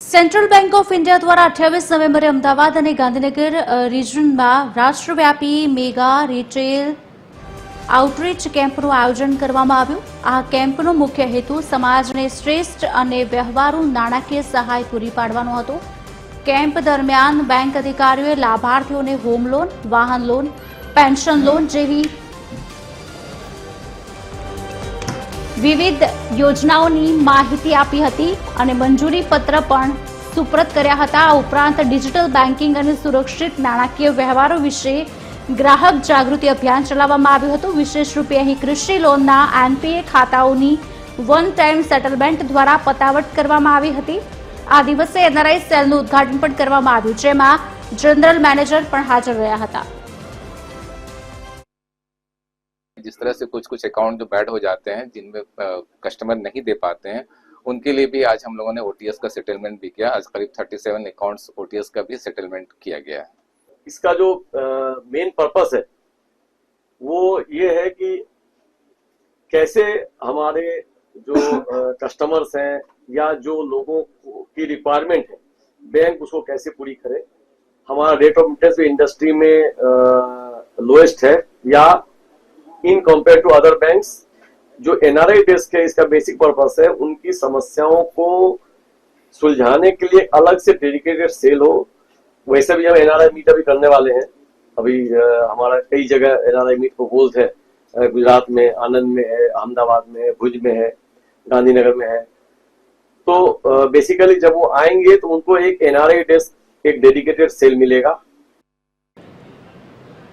Central bank of India દ્વારા 28 નવેમ્બરે અમદાવાદ અને ગાંધીનગર રિજનમાં રાષ્ટ્રવ્યાપી મેગા રિટેલ આઉટરીચ કેમ્પનું આયોજન કરવામાં આવ્યું. આ કેમ્પનો મુખ્ય હેતુ સમાજને શ્રેષ્ઠ અને વ્યવહારુ નાણાકીય સહાય પૂરી પાડવાનો હતો. કેમ્પ દરમિયાન બેંક અધિકારીઓએ લાભાર્થીઓને હોમ લોન, વાહન લોન, પેન્શન લોન જેવી વિવિધ યોજનાઓની માહિતી આપી હતી અને મંજૂરી પત્ર પણ સુપ્રત કર્યા હતા. આ ઉપરાંત ડિજિટલ બેન્કિંગ અને સુરક્ષિત નાણાકીય વ્યવહારો વિશે ગ્રાહક જાગૃતિ અભિયાન ચલાવવામાં આવ્યું હતું. વિશેષ રૂપે અહીં કૃષિ લોનના એનપીએ ખાતાઓની વન ટાઈમ સેટલમેન્ટ દ્વારા પતાવટ કરવામાં આવી હતી. આ દિવસે એનઆરઆઈ સેલનું ઉદ્ઘાટન પણ કરવામાં આવ્યું, જેમાં જનરલ મેનેજર પણ હાજર રહ્યા હતા. जिस तरह से कुछ अकाउंट जो बैड हो जाते हैं, जिनमें कस्टमर नहीं दे पाते हैं, उनके लिए भी आज हम लोगों ने ओटीएस का सेटलमेंट भी किया. आज करीब 37 अकाउंट्स ओटीएस का भी सेटलमेंट किया गया है. इसका जो मेन पर्पस है वो ये है कि कैसे हमारे जो कस्टमर्स हैं या जो लोगों की रिक्वायरमेंट है, बैंक उसको कैसे पूरी करे. हमारा रेट ऑफ इंटरेस्ट इंडस्ट्री में लोएस्ट है या in compare to other banks. जो एनआरआई डेस्क है, इसका बेसिक पर्पस है उनकी समस्याओं को सुलझाने के लिए अलग से डेडिकेटेड सेल हो. वैसे भी हम एनआरआई मीट अभी करने वाले हैं. अभी हमारा कई जगह एनआरआई मीट प्रपोज है. गुजरात में आनंद में है, अहमदाबाद में है, भुज में है, गांधीनगर में है. तो बेसिकली जब वो आएंगे तो उनको एक एनआरआई डेस्क, एक डेडिकेटेड सेल मिलेगा.